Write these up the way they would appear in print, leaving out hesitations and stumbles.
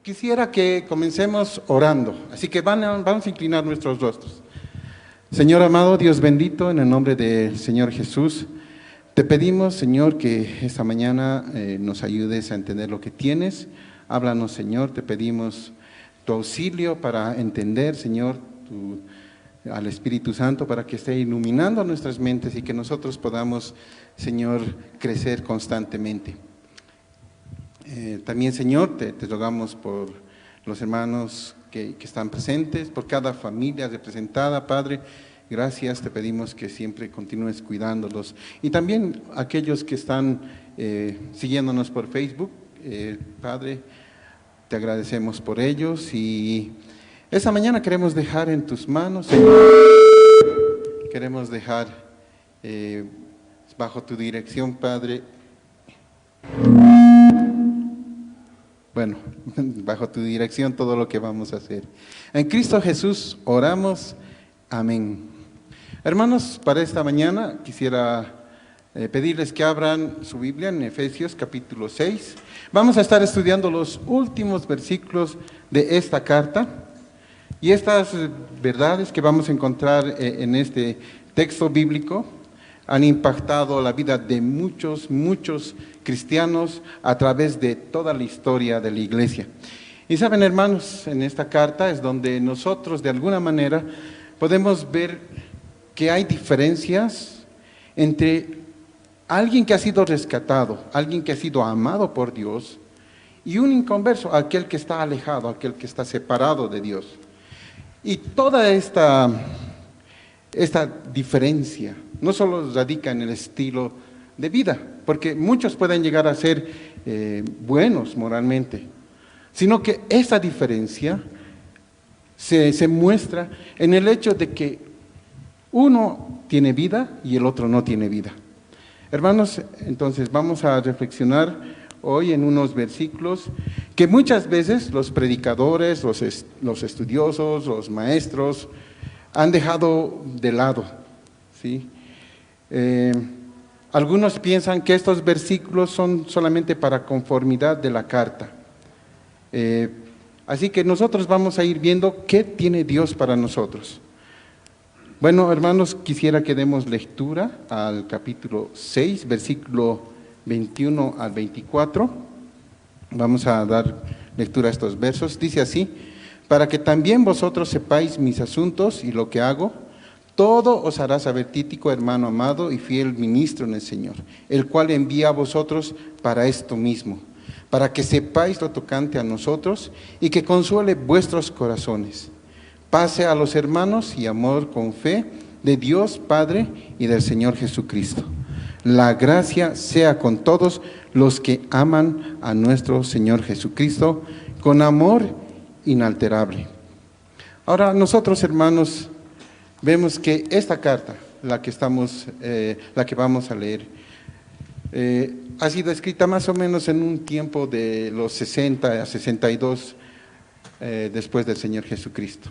Quisiera que comencemos orando, así que vamos a inclinar nuestros rostros. Señor amado, Dios bendito, en el nombre del Señor Jesús, te pedimos, Señor, que esta mañana nos ayudes a entender lo que tienes. Háblanos, Señor, te pedimos tu auxilio para entender, Señor, al Espíritu Santo para que esté iluminando nuestras mentes y que nosotros podamos, Señor, crecer constantemente. También, Señor, te rogamos por los hermanos que están presentes, por cada familia representada, Padre. Gracias, te pedimos que siempre continúes cuidándolos. Y también aquellos que están siguiéndonos por Facebook, Padre, te agradecemos por ellos. Y esta mañana queremos dejar en tus manos, Señor, queremos dejar bajo tu dirección, Padre. Bueno, bajo tu dirección todo lo que vamos a hacer. En Cristo Jesús oramos, amén. Hermanos, para esta mañana quisiera pedirles que abran su Biblia en Efesios capítulo 6. Vamos a estar estudiando los últimos versículos de esta carta. Y estas verdades que vamos a encontrar en este texto bíblico han impactado la vida de muchos cristianos a través de toda la historia de la iglesia. Y saben, hermanos, en esta carta es donde nosotros de alguna manera podemos ver que hay diferencias entre alguien que ha sido rescatado, alguien que ha sido amado por Dios, y un inconverso, aquel que está alejado, aquel que está separado de Dios. Y toda esta diferencia no solo radica en el estilo de vida, porque muchos pueden llegar a ser buenos moralmente, sino que esa diferencia se muestra en el hecho de que uno tiene vida y el otro no tiene vida. Hermanos, entonces vamos a reflexionar hoy en unos versículos que muchas veces los predicadores, los estudiosos, los maestros han dejado de lado, ¿sí? Algunos piensan que estos versículos son solamente para conformidad de la carta. Así que nosotros vamos a ir viendo qué tiene Dios para nosotros. Bueno, hermanos, quisiera que demos lectura al capítulo 6, versículo 21 al 24. Vamos a dar lectura a estos versos. Dice así: para que también vosotros sepáis mis asuntos y lo que hago, todo os hará saber Tíquico, hermano amado y fiel ministro en el Señor, el cual envía a vosotros para esto mismo, para que sepáis lo tocante a nosotros y que consuele vuestros corazones. Pase a los hermanos y amor con fe de Dios Padre y del Señor Jesucristo. La gracia sea con todos los que aman a nuestro Señor Jesucristo con amor inalterable. Ahora nosotros, hermanos, vemos que esta carta, la que vamos a leer, ha sido escrita más o menos en un tiempo de los 60 a 62 después del Señor Jesucristo.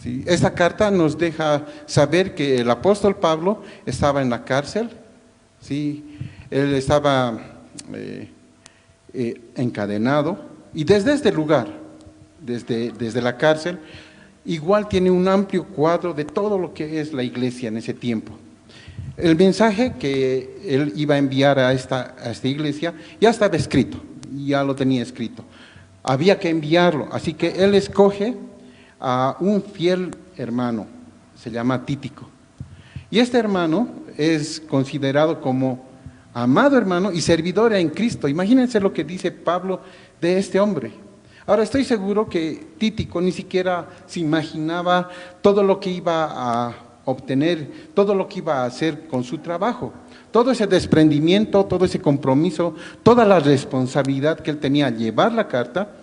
¿Sí? Esta carta nos deja saber que el apóstol Pablo estaba en la cárcel, ¿sí? Él estaba encadenado, y desde este lugar, desde la cárcel, igual tiene un amplio cuadro de todo lo que es la iglesia en ese tiempo. El mensaje que él iba a enviar a esta iglesia ya estaba escrito, ya lo tenía escrito. Había que enviarlo, así que él escoge a un fiel hermano, se llama Tíquico. Y este hermano es considerado como amado hermano y servidor en Cristo. Imagínense lo que dice Pablo de este hombre. Ahora, estoy seguro que Tíquico ni siquiera se imaginaba todo lo que iba a obtener, todo lo que iba a hacer con su trabajo, todo ese desprendimiento, todo ese compromiso, toda la responsabilidad que él tenía al llevar la carta.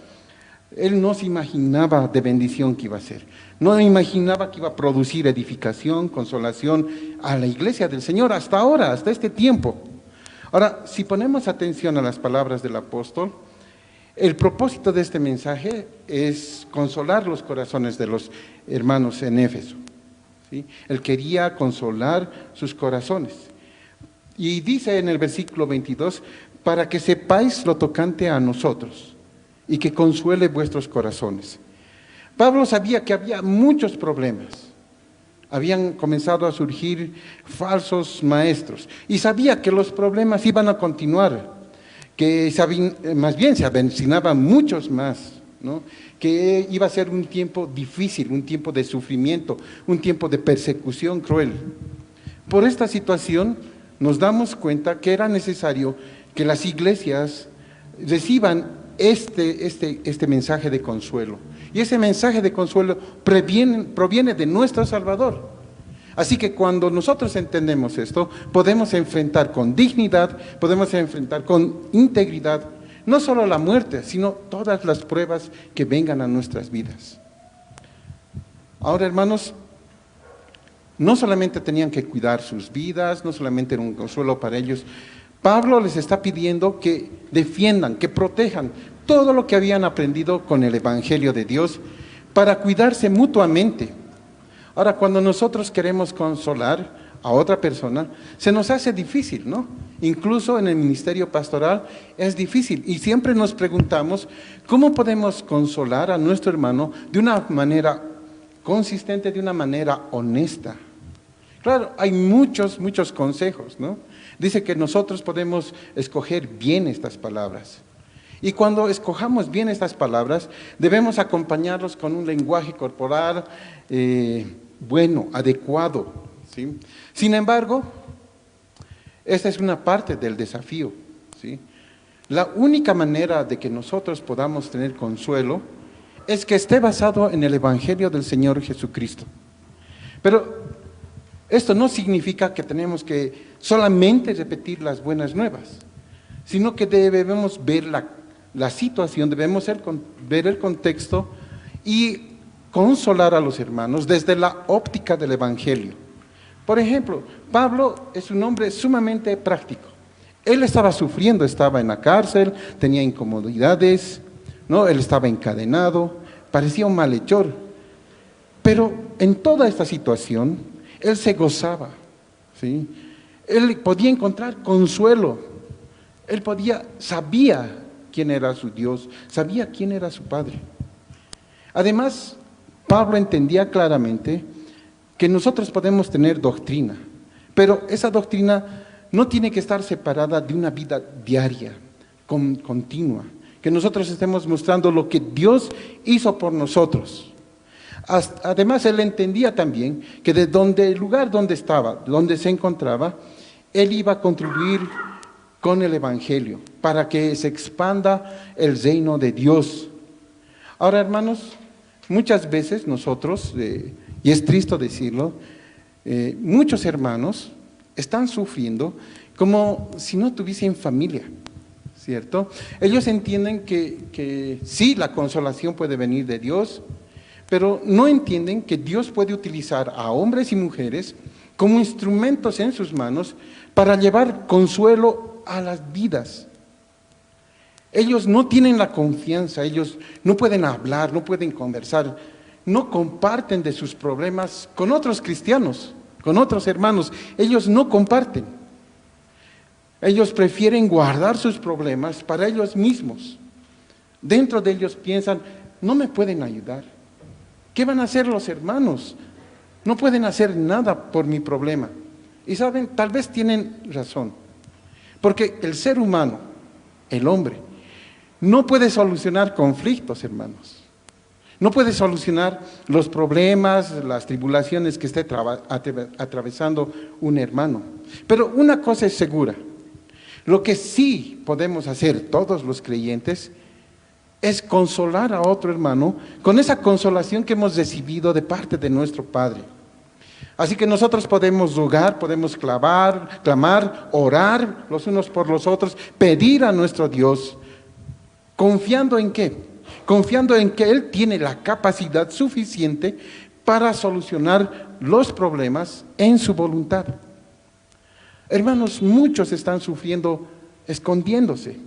Él no se imaginaba de bendición que iba a ser, no imaginaba que iba a producir edificación, consolación a la iglesia del Señor hasta ahora, hasta este tiempo. Ahora, si ponemos atención a las palabras del apóstol, el propósito de este mensaje es consolar los corazones de los hermanos en Éfeso, ¿sí? Él quería consolar sus corazones. Y dice en el versículo 22, para que sepáis lo tocante a nosotros. y que consuele vuestros corazones. Pablo sabía que había muchos problemas. Habían comenzado a surgir falsos maestros y sabía que los problemas iban a continuar, que más bien se avecinaban muchos más, ¿no? Que iba a ser un tiempo difícil, un tiempo de sufrimiento, un tiempo de persecución cruel. Por esta situación nos damos cuenta que era necesario que las iglesias reciban este mensaje de consuelo. Y ese mensaje de consuelo proviene de nuestro Salvador. Así que cuando nosotros entendemos esto, podemos enfrentar con dignidad, podemos enfrentar con integridad, no solo la muerte, sino todas las pruebas que vengan a nuestras vidas. Ahora, hermanos, no solamente tenían que cuidar sus vidas, no solamente era un consuelo para ellos. Pablo les está pidiendo que defiendan, que protejan todo lo que habían aprendido con el Evangelio de Dios para cuidarse mutuamente. Ahora, cuando nosotros queremos consolar a otra persona, se nos hace difícil, ¿no? Incluso en el ministerio pastoral es difícil y siempre nos preguntamos cómo podemos consolar a nuestro hermano de una manera consistente, de una manera honesta. Claro, hay muchos consejos, ¿no? Dice que nosotros podemos escoger bien estas palabras. Y cuando escojamos bien estas palabras, debemos acompañarlos con un lenguaje corporal bueno, adecuado, ¿sí? Sin embargo, esta es una parte del desafío, ¿sí? La única manera de que nosotros podamos tener consuelo es que esté basado en el Evangelio del Señor Jesucristo. Pero esto no significa que tenemos que solamente repetir las buenas nuevas, sino que debemos ver la situación, debemos ver el contexto y consolar a los hermanos desde la óptica del Evangelio. Por ejemplo, Pablo es un hombre sumamente práctico. Él estaba sufriendo, estaba en la cárcel, tenía incomodidades, ¿no? Él estaba encadenado, parecía un malhechor. Pero en toda esta situación, él se gozaba, ¿sí? Él podía encontrar consuelo. Él sabía quién era su Dios, sabía quién era su Padre. Además, Pablo entendía claramente que nosotros podemos tener doctrina, pero esa doctrina no tiene que estar separada de una vida diaria, continua, que nosotros estemos mostrando lo que Dios hizo por nosotros. Además, él entendía también que el lugar donde estaba, donde se encontraba, él iba a contribuir con el Evangelio para que se expanda el reino de Dios. Ahora, hermanos, muchas veces nosotros, y es triste decirlo, muchos hermanos están sufriendo como si no tuviesen familia, ¿cierto? Ellos entienden que sí, la consolación puede venir de Dios, pero no entienden que Dios puede utilizar a hombres y mujeres como instrumentos en sus manos para llevar consuelo a las vidas. Ellos no tienen la confianza, ellos no pueden hablar, no pueden conversar, no comparten de sus problemas con otros cristianos, con otros hermanos. Ellos no comparten. Ellos prefieren guardar sus problemas para ellos mismos. Dentro de ellos piensan, no me pueden ayudar. ¿Qué van a hacer los hermanos? No pueden hacer nada por mi problema. Y saben, tal vez tienen razón. Porque el ser humano, el hombre, no puede solucionar conflictos, hermanos. No puede solucionar los problemas, las tribulaciones que esté atravesando un hermano. Pero una cosa es segura. Lo que sí podemos hacer todos los creyentes es consolar a otro hermano con esa consolación que hemos recibido de parte de nuestro Padre. Así que nosotros podemos rogar, podemos clamar, orar los unos por los otros, pedir a nuestro Dios, ¿confiando en qué? Confiando en que Él tiene la capacidad suficiente para solucionar los problemas en su voluntad. Hermanos, muchos están sufriendo escondiéndose.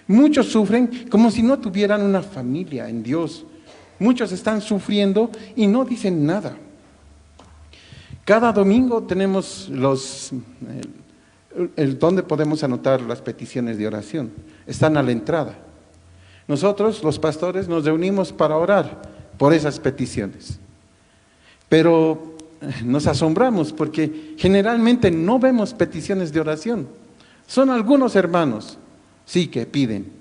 Muchos sufren como si no tuvieran una familia en Dios. Muchos están sufriendo y no dicen nada. Cada domingo tenemos donde podemos anotar las peticiones de oración. Están a la entrada. Nosotros, los pastores, nos reunimos para orar por esas peticiones. Pero nos asombramos porque generalmente no vemos peticiones de oración. Son algunos hermanos, sí, que piden.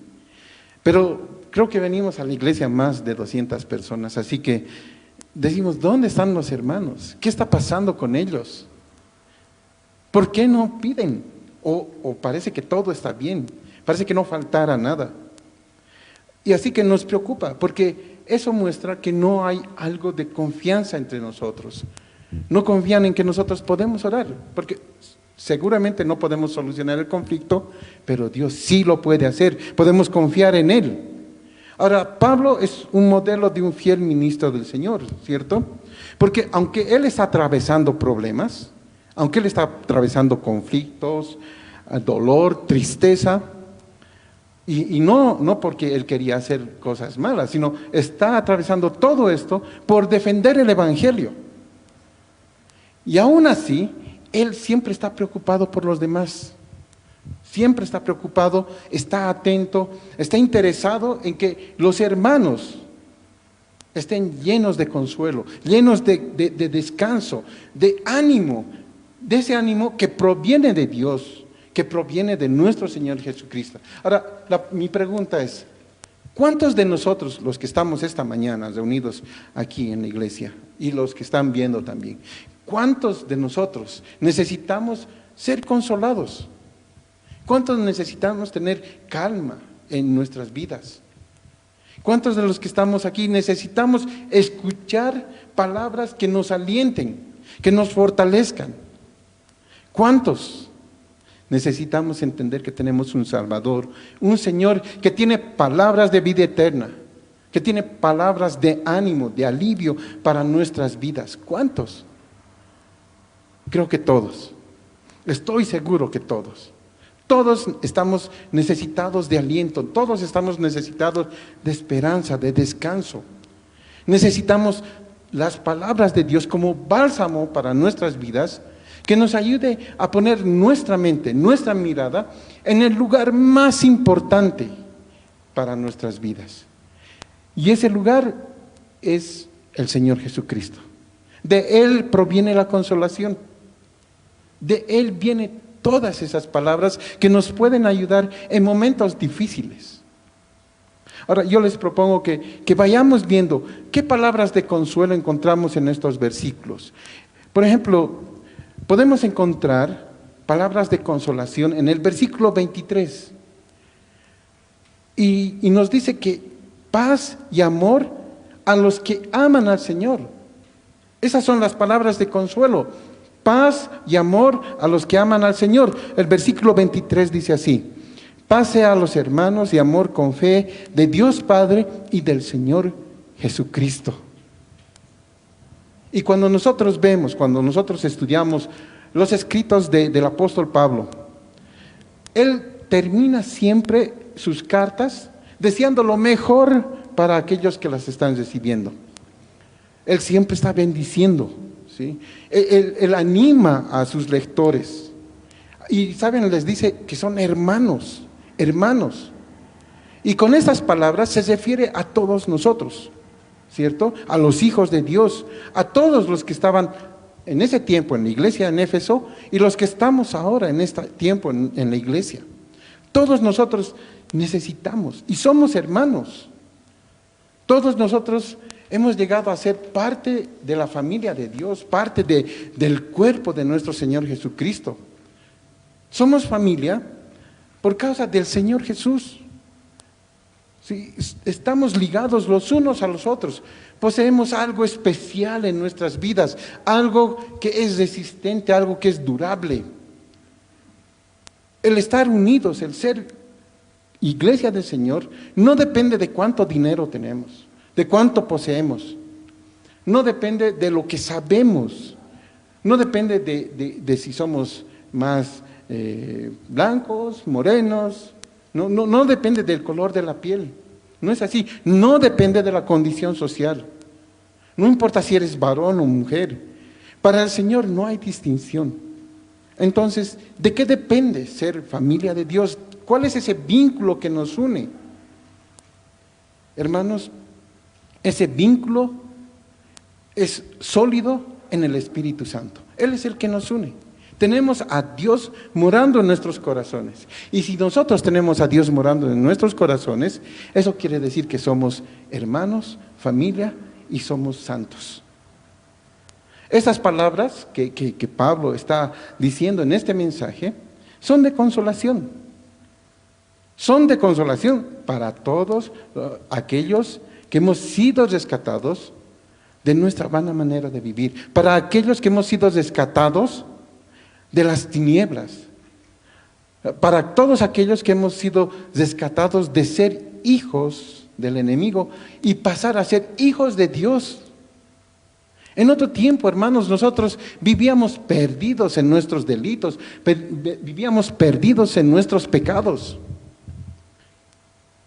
Pero creo que venimos a la iglesia más de 200 personas, así que decimos, ¿dónde están los hermanos? ¿Qué está pasando con ellos? ¿Por qué no piden? O parece que todo está bien, parece que no faltara nada. Y así que nos preocupa, porque eso muestra que no hay algo de confianza entre nosotros. No confían en que nosotros podemos orar, porque seguramente no podemos solucionar el conflicto, pero Dios sí lo puede hacer, podemos confiar en Él. Ahora, Pablo es un modelo de un fiel ministro del Señor, ¿cierto? Porque aunque él está atravesando problemas, aunque él está atravesando conflictos, dolor, tristeza, y no porque él quería hacer cosas malas, sino está atravesando todo esto por defender el Evangelio. Y aún así, él siempre está preocupado por los demás. Siempre está preocupado, está atento, está interesado en que los hermanos estén llenos de consuelo, llenos de descanso, de ánimo, de ese ánimo que proviene de Dios, que proviene de nuestro Señor Jesucristo. Ahora, mi pregunta es, ¿cuántos de nosotros, los que estamos esta mañana reunidos aquí en la iglesia y los que están viendo también, cuántos de nosotros necesitamos ser consolados? ¿Cuántos necesitamos tener calma en nuestras vidas? ¿Cuántos de los que estamos aquí necesitamos escuchar palabras que nos alienten, que nos fortalezcan? ¿Cuántos necesitamos entender que tenemos un Salvador, un Señor que tiene palabras de vida eterna, que tiene palabras de ánimo, de alivio para nuestras vidas? ¿Cuántos? Creo que todos. Estoy seguro que todos. Todos estamos necesitados de aliento, todos estamos necesitados de esperanza, de descanso. Necesitamos las palabras de Dios como bálsamo para nuestras vidas, que nos ayude a poner nuestra mente, nuestra mirada en el lugar más importante para nuestras vidas. Y ese lugar es el Señor Jesucristo. De Él proviene la consolación. De Él viene todas esas palabras que nos pueden ayudar en momentos difíciles. Ahora, yo les propongo que vayamos viendo qué palabras de consuelo encontramos en estos versículos. Por ejemplo, podemos encontrar palabras de consolación en el versículo 23. Y nos dice que paz y amor a los que aman al Señor. Esas son las palabras de consuelo. Paz y amor a los que aman al Señor. El versículo 23 dice así: paz sea a los hermanos y amor con fe de Dios Padre y del Señor Jesucristo. Y cuando nosotros estudiamos los escritos del apóstol Pablo, él termina siempre sus cartas deseando lo mejor para aquellos que las están recibiendo. Él siempre está bendiciendo. ¿Sí? Él anima a sus lectores y saben, les dice que son hermanos, hermanos, y con estas palabras se refiere a todos nosotros, ¿cierto? A los hijos de Dios, a todos los que estaban en ese tiempo en la iglesia en Éfeso y los que estamos ahora en este tiempo en la iglesia. Todos nosotros necesitamos y somos hermanos. Todos nosotros hemos llegado a ser parte de la familia de Dios, parte del cuerpo de nuestro Señor Jesucristo. Somos familia por causa del Señor Jesús. Sí, estamos ligados los unos a los otros. Poseemos algo especial en nuestras vidas, algo que es resistente, algo que es durable. El estar unidos, el ser iglesia del Señor, no depende de cuánto dinero tenemos, de cuánto poseemos, no depende de lo que sabemos, no depende de si somos más blancos, morenos, no depende del color de la piel, no es así, no depende de la condición social, no importa si eres varón o mujer, para el Señor no hay distinción. Entonces, ¿de qué depende ser familia de Dios? ¿Cuál es ese vínculo que nos une? hermanos, ese vínculo es sólido en el Espíritu Santo. Él es el que nos une. Tenemos a Dios morando en nuestros corazones. Y si nosotros tenemos a Dios morando en nuestros corazones, eso quiere decir que somos hermanos, familia y somos santos. Esas palabras que Pablo está diciendo en este mensaje son de consolación. Son de consolación para todos aquellos que hemos sido rescatados de nuestra vana manera de vivir, para aquellos que hemos sido rescatados de las tinieblas, para todos aquellos que hemos sido rescatados de ser hijos del enemigo y pasar a ser hijos de Dios. En otro tiempo, hermanos, nosotros vivíamos perdidos en nuestros delitos, vivíamos perdidos en nuestros pecados.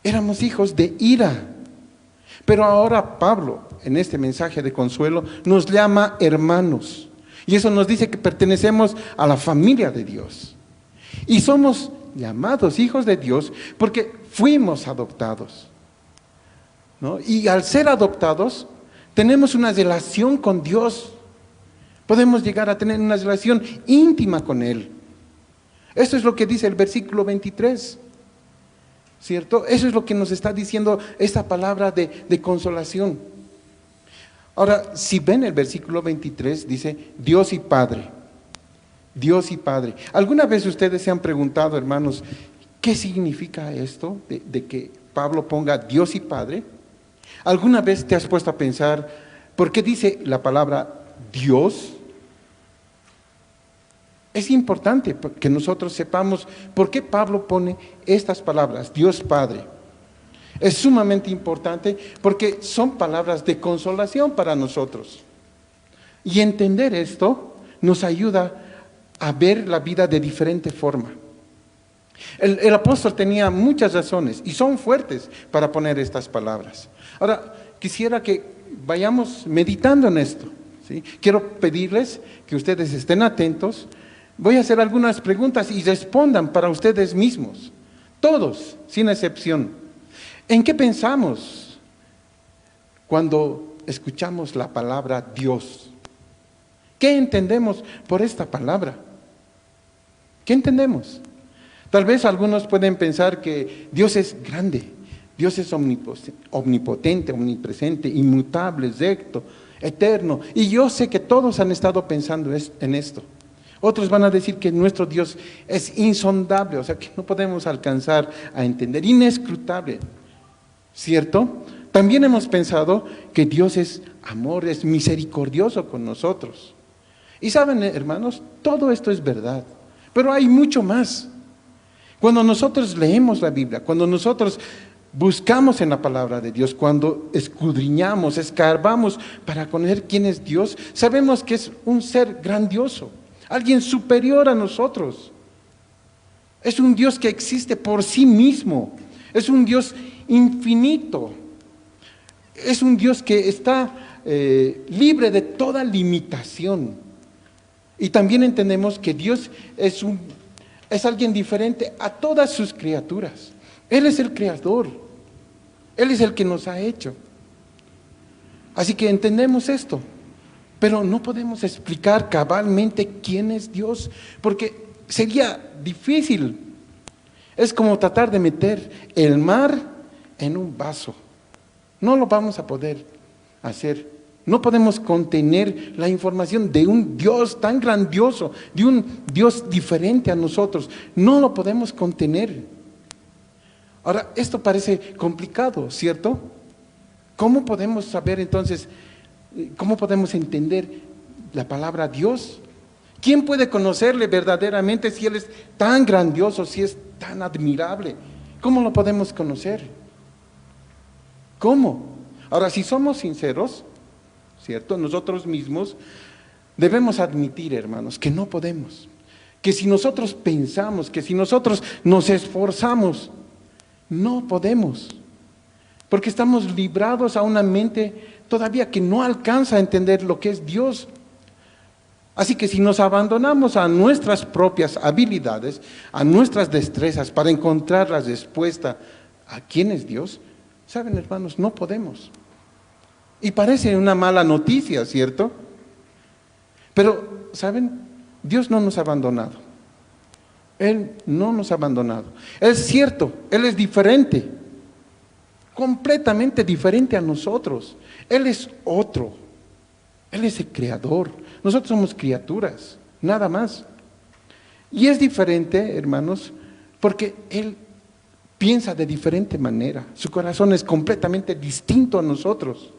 Éramos hijos de ira. Pero ahora Pablo, en este mensaje de consuelo, nos llama hermanos. Y eso nos dice que pertenecemos a la familia de Dios. Y somos llamados hijos de Dios porque fuimos adoptados, ¿no? Y al ser adoptados, tenemos una relación con Dios. Podemos llegar a tener una relación íntima con Él. Eso es lo que dice el versículo 23. ¿Cierto? Eso es lo que nos está diciendo esta palabra de consolación. Ahora, si ven el versículo 23, dice Dios y Padre. Dios y Padre. ¿Alguna vez ustedes se han preguntado, hermanos, qué significa esto de que Pablo ponga Dios y Padre? ¿Alguna vez te has puesto a pensar por qué dice la palabra Dios? Es importante que nosotros sepamos por qué Pablo pone estas palabras, Dios Padre. Es sumamente importante porque son palabras de consolación para nosotros. Y entender esto nos ayuda a ver la vida de diferente forma. El apóstol tenía muchas razones y son fuertes para poner estas palabras. Ahora, quisiera que vayamos meditando en esto, ¿sí? Quiero pedirles que ustedes estén atentos. Voy a hacer algunas preguntas y respondan para ustedes mismos, todos, sin excepción. ¿En qué pensamos cuando escuchamos la palabra Dios? ¿Qué entendemos por esta palabra? ¿Qué entendemos? Tal vez algunos pueden pensar que Dios es grande, Dios es omnipotente, omnipresente, inmutable, recto, eterno. Y yo sé que todos han estado pensando en esto. Otros van a decir que nuestro Dios es insondable, o sea que no podemos alcanzar a entender, inescrutable, ¿cierto? También hemos pensado que Dios es amor, es misericordioso con nosotros. Y saben, hermanos, todo esto es verdad, pero hay mucho más. Cuando nosotros leemos la Biblia, cuando nosotros buscamos en la palabra de Dios, cuando escudriñamos, escarbamos para conocer quién es Dios, sabemos que es un ser grandioso. Alguien superior a nosotros. Es un Dios que existe por sí mismo. Es un Dios infinito. Es un Dios que está libre de toda limitación. Y también entendemos que Dios es alguien diferente a todas sus criaturas. Él es el creador. Él es el que nos ha hecho. Así que entendemos esto. Pero no podemos explicar cabalmente quién es Dios, porque sería difícil. Es como tratar de meter el mar en un vaso. No lo vamos a poder hacer. No podemos contener la información de un Dios tan grandioso, de un Dios diferente a nosotros. No lo podemos contener. Ahora, esto parece complicado, ¿cierto? ¿Cómo podemos saber entonces? ¿Cómo podemos entender la palabra Dios? ¿Quién puede conocerle verdaderamente si Él es tan grandioso, si es tan admirable? ¿Cómo lo podemos conocer? ¿Cómo? Ahora, si somos sinceros, ¿cierto? Nosotros mismos debemos admitir, hermanos, que no podemos. Que si nosotros pensamos, que si nosotros nos esforzamos, no podemos. Porque estamos librados a una mente todavía que no alcanza a entender lo que es Dios. Así que si nos abandonamos a nuestras propias habilidades, a nuestras destrezas para encontrar la respuesta a quién es Dios, Saben, hermanos, no podemos. Y parece una mala noticia, ¿cierto? Pero, ¿saben? Dios no nos ha abandonado. Él no nos ha abandonado. Es cierto, Él es diferente, completamente diferente a nosotros. Él es otro. Él es el creador. Nosotros somos criaturas, nada más. Y es diferente, hermanos, porque Él piensa de diferente manera. Su corazón es completamente distinto a nosotros.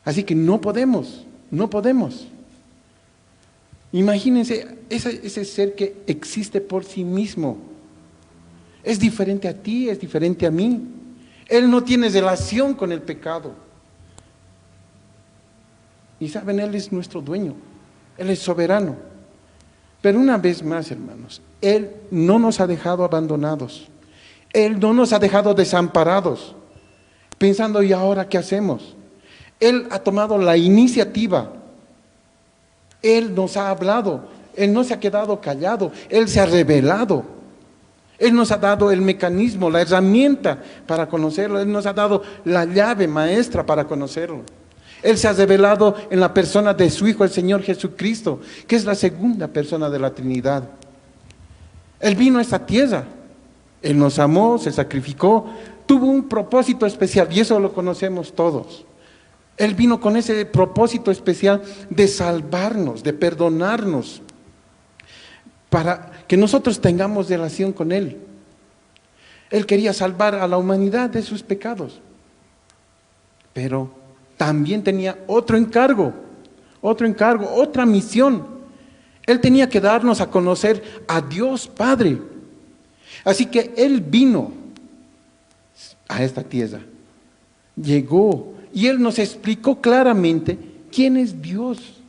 Así que no podemos. Imagínense ese ser que existe por sí mismo. Es diferente a ti, es diferente a mí. Él no tiene relación con el pecado. Y saben, Él es nuestro dueño. Él es soberano. Pero una vez más, hermanos, Él no nos ha dejado abandonados. Él no nos ha dejado desamparados, pensando, ¿y ahora qué hacemos? Él ha tomado la iniciativa. Él nos ha hablado. Él no se ha quedado callado. Él se ha revelado. Él nos ha dado el mecanismo, la herramienta para conocerlo. Él nos ha dado la llave maestra para conocerlo. Él se ha revelado en la persona de su Hijo, el Señor Jesucristo, que es la segunda persona de la Trinidad. Él vino a esta tierra. Él nos amó, se sacrificó, tuvo un propósito especial y eso lo conocemos todos. Él vino con ese propósito especial de salvarnos, de perdonarnos, para que nosotros tengamos relación con Él. Él quería salvar a la humanidad de sus pecados, pero también tenía otro encargo, otra misión. Él tenía que darnos a conocer a Dios Padre. Así que Él vino a esta tierra, llegó y Él nos explicó claramente quién es Dios.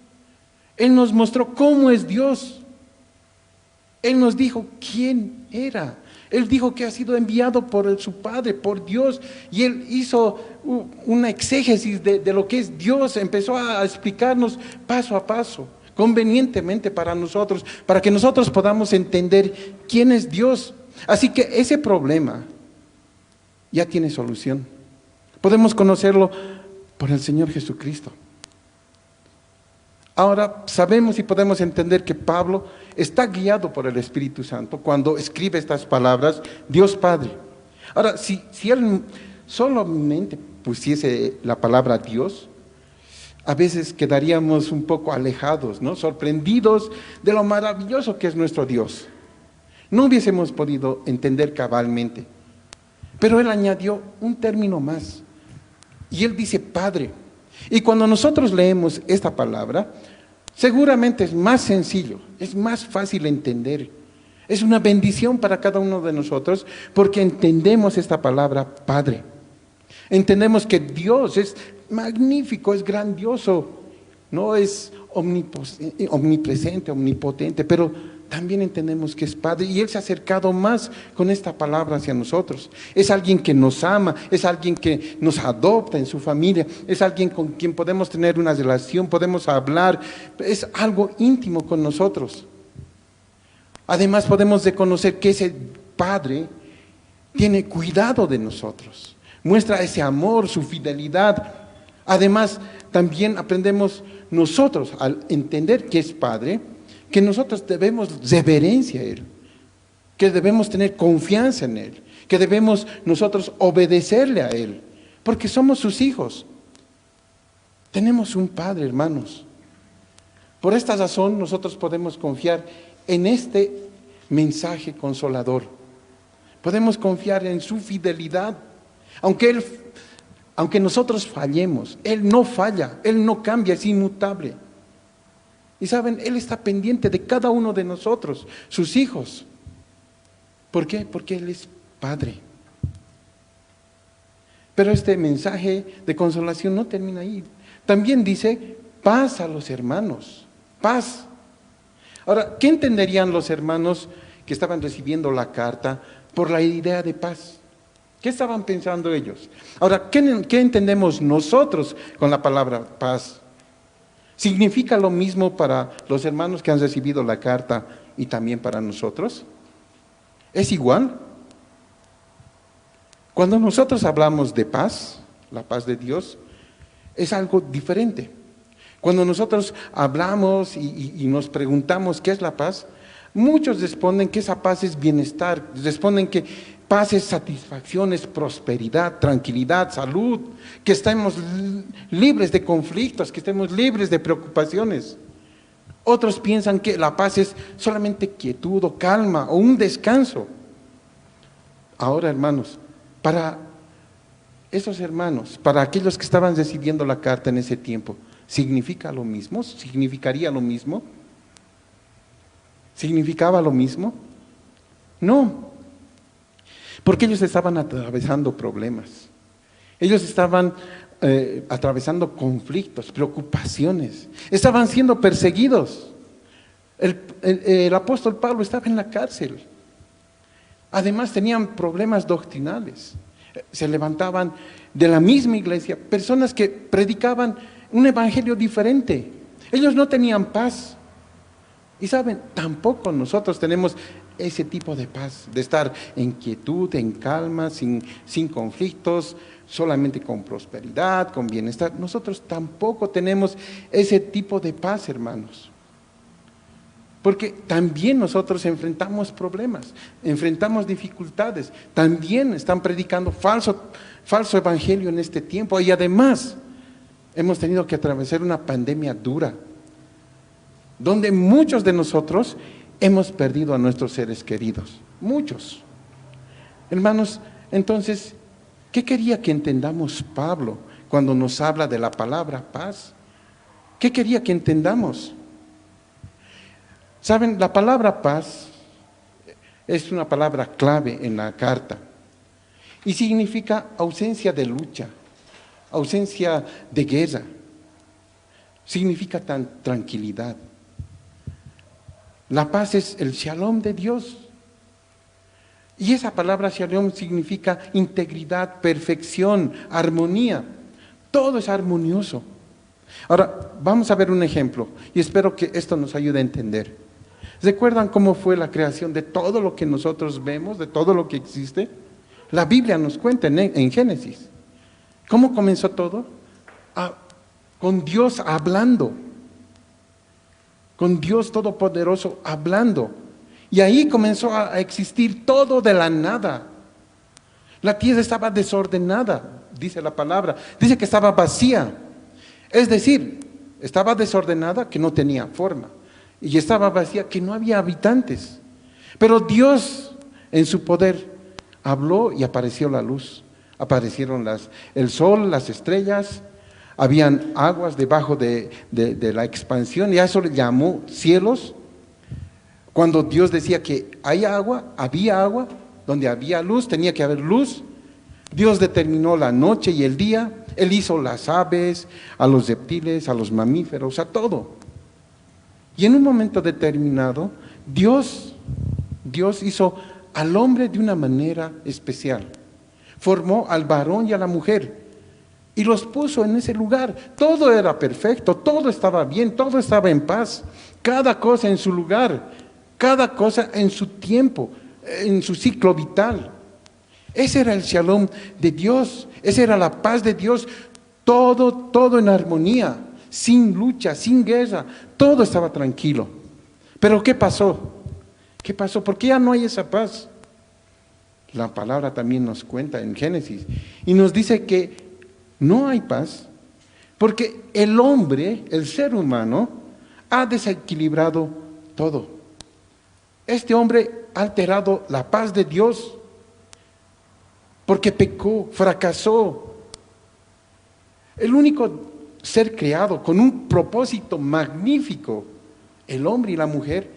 Él nos mostró cómo es Dios. Él nos dijo quién era. Él dijo que ha sido enviado por su Padre, por Dios, y Él hizo una exégesis de lo que es Dios. Empezó a explicarnos paso a paso, convenientemente para nosotros, para que nosotros podamos entender quién es Dios. Así que ese problema ya tiene solución. Podemos conocerlo por el Señor Jesucristo. Ahora sabemos y podemos entender que Pablo está guiado por el Espíritu Santo cuando escribe estas palabras, Dios Padre. Ahora, si él solamente pusiese la palabra Dios, a veces quedaríamos un poco alejados, ¿no? Sorprendidos de lo maravilloso que es nuestro Dios. No hubiésemos podido entender cabalmente. Pero Él añadió un término más. Y Él dice Padre. Y cuando nosotros leemos esta palabra, seguramente es más sencillo, es más fácil entender. Es una bendición para cada uno de nosotros porque entendemos esta palabra Padre. Entendemos que Dios es magnífico, es grandioso, no es omnipresente, omnipotente, pero también entendemos que es Padre y Él se ha acercado más con esta palabra hacia nosotros. Es alguien que nos ama, es alguien que nos adopta en su familia, es alguien con quien podemos tener una relación, podemos hablar, es algo íntimo con nosotros. Además podemos reconocer que ese Padre tiene cuidado de nosotros, muestra ese amor, su fidelidad. Además también aprendemos nosotros al entender que es Padre, que nosotros debemos reverencia a Él, que debemos tener confianza en Él, que debemos nosotros obedecerle a Él, porque somos sus hijos. Tenemos un Padre, hermanos. Por esta razón nosotros podemos confiar en este mensaje consolador. Podemos confiar en su fidelidad, aunque nosotros fallemos, Él no falla, Él no cambia, es inmutable. Y saben, Él está pendiente de cada uno de nosotros, sus hijos. ¿Por qué? Porque Él es Padre. Pero este mensaje de consolación no termina ahí. También dice, paz a los hermanos, paz. Ahora, ¿qué entenderían los hermanos que estaban recibiendo la carta por la idea de paz? ¿Qué estaban pensando ellos? Ahora, ¿qué entendemos nosotros con la palabra paz? ¿Significa lo mismo para los hermanos que han recibido la carta y también para nosotros? ¿Es igual? Cuando nosotros hablamos de paz, la paz de Dios, es algo diferente. Cuando nosotros hablamos y nos preguntamos qué es la paz, muchos responden que esa paz es bienestar, responden que paz es satisfacción, es prosperidad, tranquilidad, salud, que estemos libres de conflictos, que estemos libres de preocupaciones. Otros piensan que la paz es solamente quietud o calma o un descanso. Ahora, hermanos, para esos hermanos, para aquellos que estaban recibiendo la carta en ese tiempo, ¿significa lo mismo? ¿Significaría lo mismo? ¿Significaba lo mismo? No, porque ellos estaban atravesando problemas, ellos estaban atravesando conflictos, preocupaciones, estaban siendo perseguidos. El apóstol Pablo estaba en la cárcel, además tenían problemas doctrinales, se levantaban de la misma iglesia personas que predicaban un evangelio diferente, ellos no tenían paz. Y saben, tampoco nosotros tenemos ese tipo de paz, de estar en quietud, en calma, sin conflictos, solamente con prosperidad, con bienestar. Nosotros tampoco tenemos ese tipo de paz, hermanos. Porque también nosotros enfrentamos problemas, enfrentamos dificultades. También están predicando falso evangelio en este tiempo. Y además, hemos tenido que atravesar una pandemia dura, donde muchos de nosotros hemos perdido a nuestros seres queridos, muchos. Hermanos, entonces, ¿qué quería que entendamos Pablo cuando nos habla de la palabra paz? ¿Qué quería que entendamos? Saben, la palabra paz es una palabra clave en la carta y significa ausencia de lucha, ausencia de guerra, significa tranquilidad. La paz es el shalom de Dios. Y esa palabra shalom significa integridad, perfección, armonía. Todo es armonioso. Ahora, vamos a ver un ejemplo y espero que esto nos ayude a entender. ¿Recuerdan cómo fue la creación de todo lo que nosotros vemos, de todo lo que existe? La Biblia nos cuenta en Génesis. ¿Cómo comenzó todo? Con Dios hablando. Con Dios Todopoderoso hablando. Y ahí comenzó a existir todo de la nada. La tierra estaba desordenada, dice la palabra. Dice que estaba vacía. Es decir, estaba desordenada, que no tenía forma. Y estaba vacía, que no había habitantes. Pero Dios, en su poder, habló y apareció la luz. Aparecieron el sol, las estrellas. Habían aguas debajo de la expansión y a eso le llamó cielos. Cuando Dios decía que hay agua, había agua, donde había luz, tenía que haber luz. Dios determinó la noche y el día, Él hizo las aves, a los reptiles, a los mamíferos, a todo. Y en un momento determinado, Dios hizo al hombre de una manera especial. Formó al varón y a la mujer. Y los puso en ese lugar. Todo era perfecto, todo estaba bien, todo estaba en paz. Cada cosa en su lugar, cada cosa en su tiempo, en su ciclo vital. Ese era el shalom de Dios, esa era la paz de Dios. Todo en armonía, sin lucha, sin guerra, todo estaba tranquilo. Pero ¿qué pasó? ¿Qué pasó? ¿Por qué ya no hay esa paz? La palabra también nos cuenta en Génesis y nos dice que no hay paz, porque el hombre, el ser humano, ha desequilibrado todo. Este hombre ha alterado la paz de Dios, porque pecó, fracasó. El único ser creado con un propósito magnífico, el hombre y la mujer,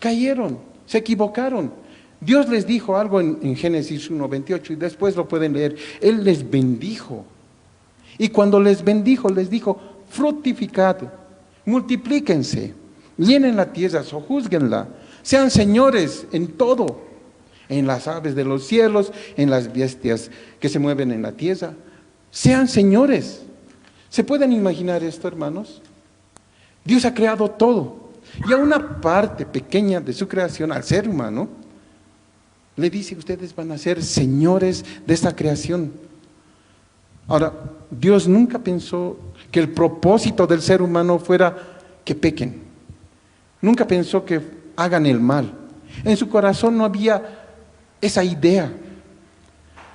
cayeron, se equivocaron. Dios les dijo algo en Génesis 1:28 y después lo pueden leer. Él les bendijo. Y cuando les bendijo, les dijo, fructificad, multiplíquense, llenen la tierra, sojúzguenla, sean señores en todo, en las aves de los cielos, en las bestias que se mueven en la tierra, sean señores. ¿Se pueden imaginar esto, hermanos? Dios ha creado todo, y a una parte pequeña de su creación, al ser humano, Le dice, ustedes van a ser señores de esta creación. Ahora, Dios nunca pensó que el propósito del ser humano fuera que pequen. Nunca pensó que hagan el mal. En su corazón no había esa idea.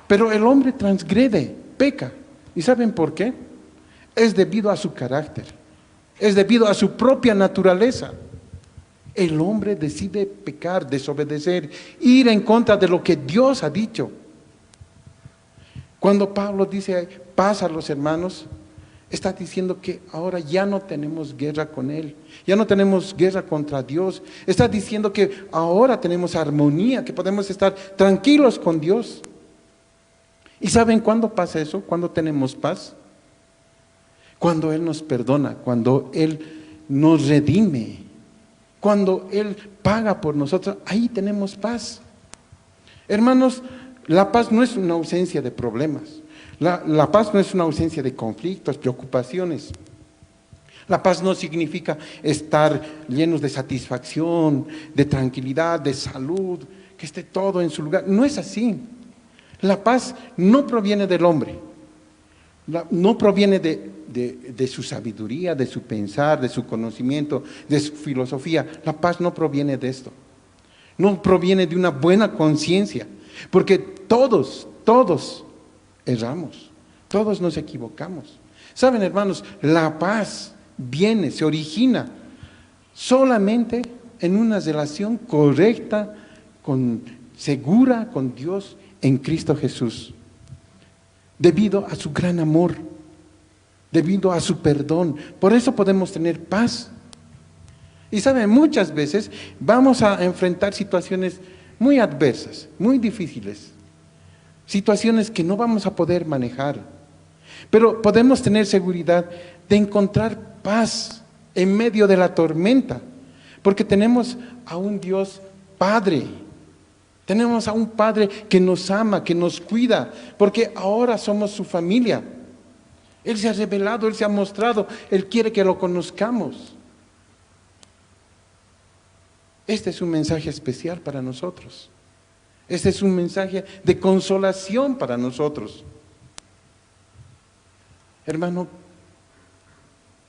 Pero el hombre transgrede, peca. ¿Y saben por qué? Es debido a su carácter. Es debido a su propia naturaleza. El hombre decide pecar, desobedecer, ir en contra de lo que Dios ha dicho. Cuando Pablo dice paz a los hermanos, está diciendo que ahora ya no tenemos guerra con Él, ya no tenemos guerra contra Dios. Está diciendo que ahora tenemos armonía, que podemos estar tranquilos con Dios. ¿Y saben cuándo pasa eso? ¿Cuándo tenemos paz? Cuando Él nos perdona, cuando Él nos redime, cuando Él paga por nosotros, ahí tenemos paz. Hermanos, la paz no es una ausencia de problemas. La paz no es una ausencia de conflictos, preocupaciones. La paz no significa estar llenos de satisfacción, de tranquilidad, de salud, que esté todo en su lugar. No es así. La paz no proviene del hombre. No proviene de su sabiduría, de su pensar, de su conocimiento, de su filosofía. La paz no proviene de esto. No proviene de una buena conciencia. Porque todos erramos, todos nos equivocamos. Saben, hermanos, la paz viene, se origina solamente en una relación correcta, segura con Dios en Cristo Jesús. Debido a su gran amor, debido a su perdón. Por eso podemos tener paz. Y saben, muchas veces vamos a enfrentar situaciones muy adversas, muy difíciles, situaciones que no vamos a poder manejar, pero podemos tener seguridad de encontrar paz en medio de la tormenta, porque tenemos a un Dios Padre, tenemos a un Padre que nos ama, que nos cuida, porque ahora somos su familia. Él se ha revelado, Él se ha mostrado, Él quiere que lo conozcamos. Este es un mensaje especial para nosotros. Este es un mensaje de consolación para nosotros. Hermano,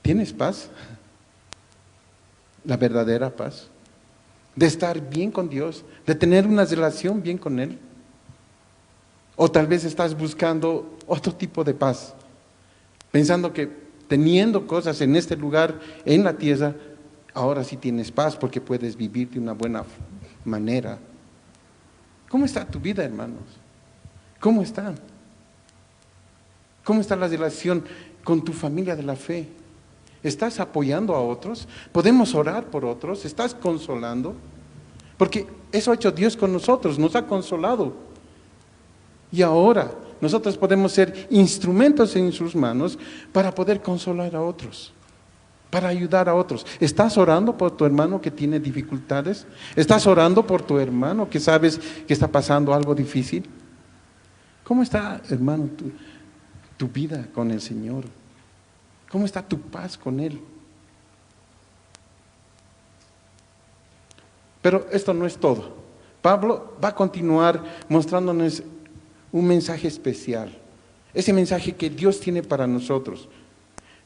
¿tienes paz? La verdadera paz. De estar bien con Dios, de tener una relación bien con Él. O tal vez estás buscando otro tipo de paz, pensando que teniendo cosas en este lugar, en la tierra, ahora sí tienes paz porque puedes vivir de una buena manera. ¿Cómo está tu vida, hermanos? ¿Cómo está? ¿Cómo está la relación con tu familia de la fe? ¿Estás apoyando a otros? ¿Podemos orar por otros? ¿Estás consolando? Porque eso ha hecho Dios con nosotros, nos ha consolado. Y ahora nosotros podemos ser instrumentos en sus manos para poder consolar a otros, para ayudar a otros. ¿Estás orando por tu hermano que tiene dificultades? ¿Estás orando por tu hermano que sabes que está pasando algo difícil? ¿Cómo está, hermano, tu vida con el Señor? ¿Cómo está tu paz con Él? Pero esto no es todo. Pablo va a continuar mostrándonos un mensaje especial, ese mensaje que Dios tiene para nosotros.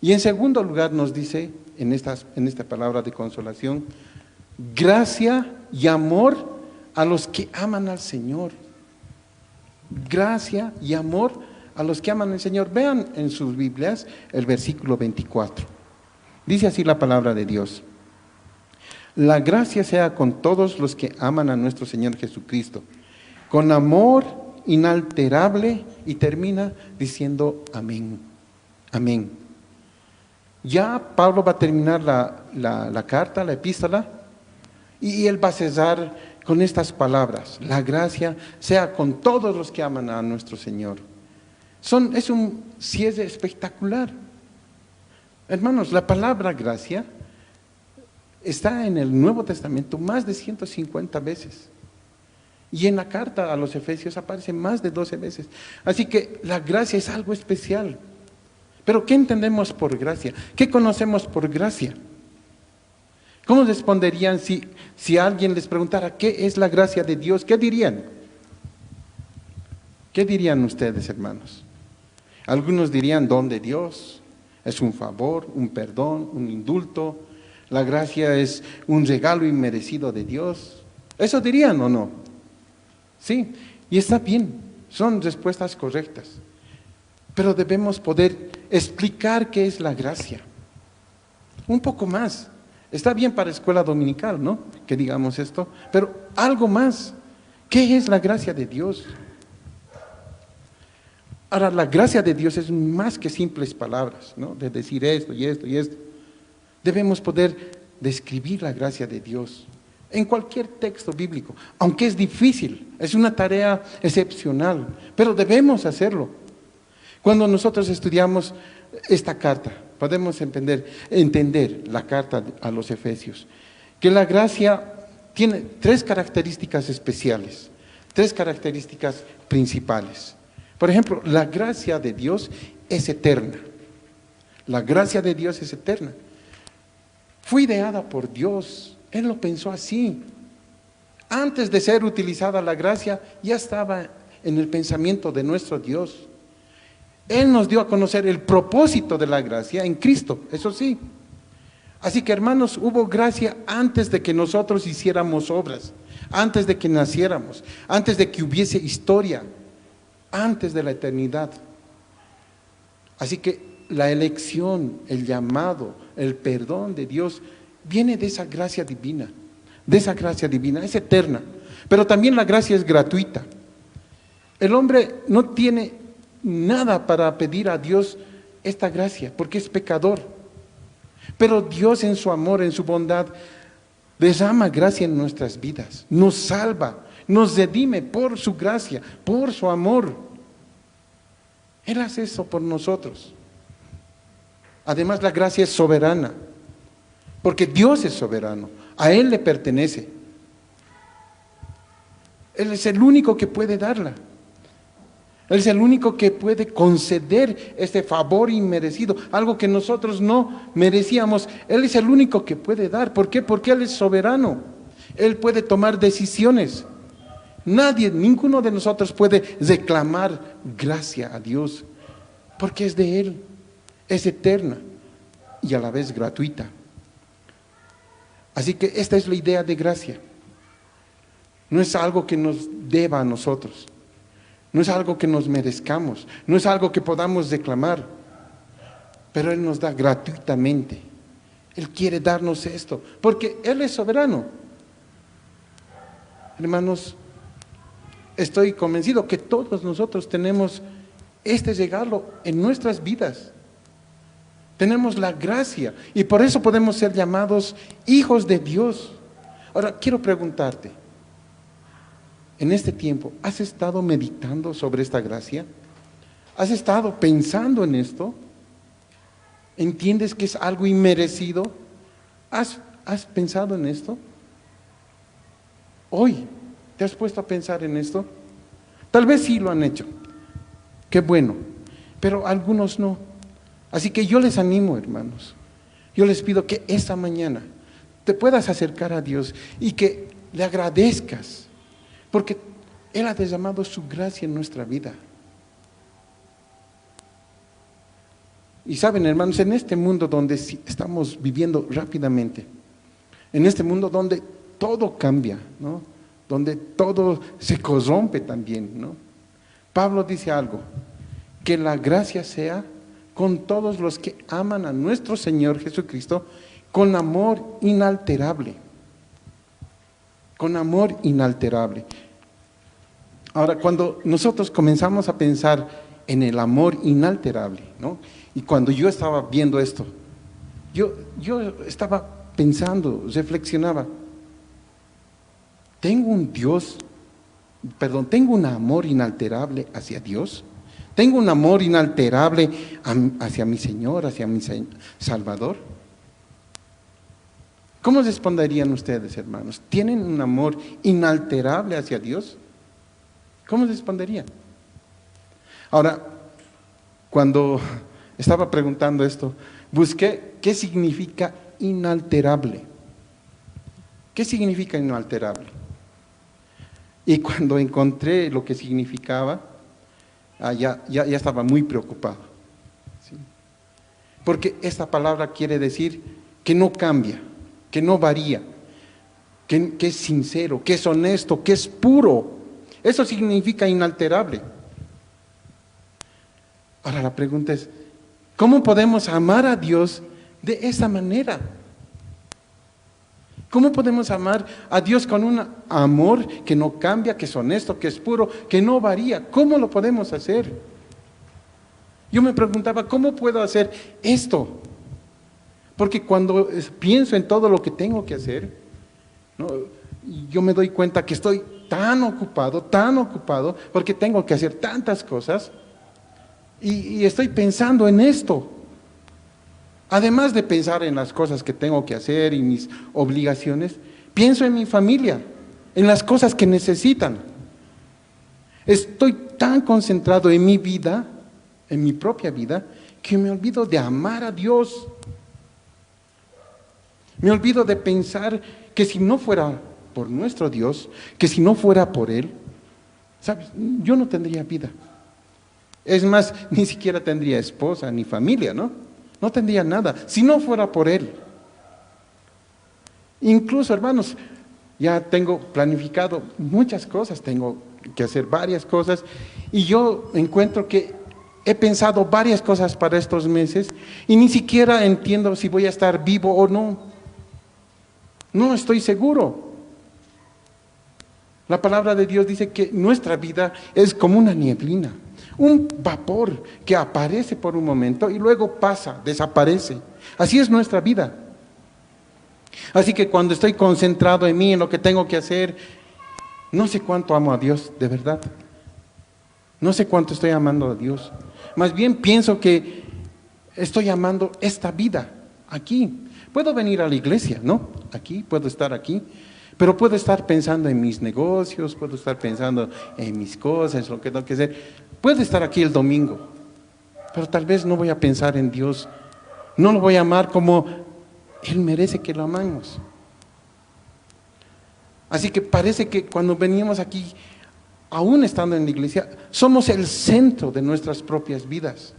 Y en segundo lugar nos dice, en esta palabra de consolación, gracia y amor a los que aman al Señor. Gracia y amor a los que aman al Señor. Vean en sus Biblias el versículo 24. Dice así la palabra de Dios. La gracia sea con todos los que aman a nuestro Señor Jesucristo, con amor inalterable, y termina diciendo amén. Amén. Ya Pablo va a terminar la carta, la epístola, y él va a cerrar con estas palabras: la gracia sea con todos los que aman a nuestro Señor. Es un cierre espectacular. Hermanos, la palabra gracia está en el Nuevo Testamento más de 150 veces. Y en la carta a los Efesios aparece más de 12 veces. Así que la gracia es algo especial. Pero ¿qué entendemos por gracia? ¿Qué conocemos por gracia? ¿Cómo responderían si alguien les preguntara qué es la gracia de Dios? ¿Qué dirían? ¿Qué dirían ustedes, hermanos? Algunos dirían don de Dios, es un favor, un perdón, un indulto. La gracia es un regalo inmerecido de Dios. ¿Eso dirían o no? Sí, y está bien, son respuestas correctas. Pero debemos poder explicar qué es la gracia. Un poco más. Está bien para escuela dominical, ¿no? Que digamos esto, pero algo más. ¿Qué es la gracia de Dios? Ahora, la gracia de Dios es más que simples palabras, ¿no? De decir esto y esto y esto. Debemos poder describir la gracia de Dios en cualquier texto bíblico, aunque es difícil, es una tarea excepcional, pero debemos hacerlo. Cuando nosotros estudiamos esta carta, podemos entender la carta a los Efesios, que la gracia tiene tres características especiales, tres características principales. Por ejemplo, la gracia de Dios es eterna. La gracia de Dios es eterna. Fue ideada por Dios, Él lo pensó así. Antes de ser utilizada la gracia, ya estaba en el pensamiento de nuestro Dios. Él nos dio a conocer el propósito de la gracia en Cristo, eso sí. Así que, hermanos, hubo gracia antes de que nosotros hiciéramos obras, antes de que naciéramos, antes de que hubiese historia, antes de la eternidad. Así que la elección, el llamado, el perdón de Dios viene de esa gracia divina, es eterna. Pero también la gracia es gratuita. El hombre no tiene nada para pedir a Dios esta gracia, porque es pecador. Pero Dios en su amor, en su bondad, derrama gracia en nuestras vidas, nos salva, nos redime por su gracia, por su amor. Él hace eso por nosotros. Además, la gracia es soberana, porque Dios es soberano, a Él le pertenece. Él es el único que puede darla. Él es el único que puede conceder este favor inmerecido, algo que nosotros no merecíamos. Él es el único que puede dar. ¿Por qué? Porque Él es soberano. Él puede tomar decisiones. Nadie, ninguno de nosotros puede reclamar gracia a Dios, porque es de Él, es eterna y a la vez gratuita. Así que esta es la idea de gracia. No es algo que nos deba a nosotros. No es algo que nos merezcamos, no es algo que podamos reclamar, pero Él nos da gratuitamente. Él quiere darnos esto, porque Él es soberano. Hermanos, estoy convencido que todos nosotros tenemos este regalo en nuestras vidas. Tenemos la gracia y por eso podemos ser llamados hijos de Dios. Ahora, quiero preguntarte, en este tiempo, ¿has estado meditando sobre esta gracia? ¿Has estado pensando en esto? ¿Entiendes que es algo inmerecido? ¿Has pensado en esto? Hoy, ¿te has puesto a pensar en esto? Tal vez sí lo han hecho. Qué bueno, pero algunos no. Así que yo les animo, hermanos. Yo les pido que esta mañana te puedas acercar a Dios y que le agradezcas. Porque Él ha derramado su gracia en nuestra vida. Y saben, hermanos, en este mundo donde estamos viviendo rápidamente, en este mundo donde todo cambia, ¿no? Donde todo se corrompe también, ¿no? Pablo dice algo, que la gracia sea con todos los que aman a nuestro Señor Jesucristo con amor inalterable. Con amor inalterable. Ahora, cuando nosotros comenzamos a pensar en el amor inalterable, ¿no? Y cuando yo estaba viendo esto, yo estaba pensando, reflexionaba, tengo un amor inalterable hacia Dios, tengo un amor inalterable hacia mi Señor, hacia mi Salvador. ¿Cómo responderían ustedes, hermanos? ¿Tienen un amor inalterable hacia Dios? ¿Cómo responderían? Ahora, cuando estaba preguntando esto, busqué qué significa inalterable. ¿Qué significa inalterable? Y cuando encontré lo que significaba, ya estaba muy preocupado. ¿Sí? Porque esta palabra quiere decir que no cambia, que no varía, que es sincero, que es honesto, que es puro. Eso significa inalterable. Ahora la pregunta es, ¿cómo podemos amar a Dios de esa manera? ¿Cómo podemos amar a Dios con un amor que no cambia, que es honesto, que es puro, que no varía? ¿Cómo lo podemos hacer? Yo me preguntaba, ¿cómo puedo hacer esto? Porque cuando pienso en todo lo que tengo que hacer, ¿no?, yo me doy cuenta que estoy tan ocupado, porque tengo que hacer tantas cosas, y estoy pensando en esto. Además de pensar en las cosas que tengo que hacer y mis obligaciones, pienso en mi familia, en las cosas que necesitan. Estoy tan concentrado en mi vida, en mi propia vida, que me olvido de amar a Dios. Me olvido de pensar que si no fuera por nuestro Dios, que si no fuera por Él, ¿sabes?, yo no tendría vida. Es más, ni siquiera tendría esposa ni familia, ¿no? No tendría nada, si no fuera por Él. Incluso, hermanos, ya tengo planificado muchas cosas, tengo que hacer varias cosas, y yo encuentro que he pensado varias cosas para estos meses, y ni siquiera entiendo si voy a estar vivo o no. No estoy seguro. La palabra de Dios dice que nuestra vida es como una nieblina, un vapor que aparece por un momento y luego pasa, desaparece. Así es nuestra vida. Así que cuando estoy concentrado en mí, en lo que tengo que hacer, no sé cuánto amo a Dios, de verdad. No sé cuánto estoy amando a Dios. Más bien pienso que estoy amando esta vida, aquí. Puedo venir a la iglesia, ¿no? Aquí, puedo estar aquí. Pero puedo estar pensando en mis negocios, puedo estar pensando en mis cosas, lo que tengo que hacer. Puedo estar aquí el domingo, pero tal vez no voy a pensar en Dios. No lo voy a amar como Él merece que lo amemos. Así que parece que cuando venimos aquí, aún estando en la iglesia, somos el centro de nuestras propias vidas.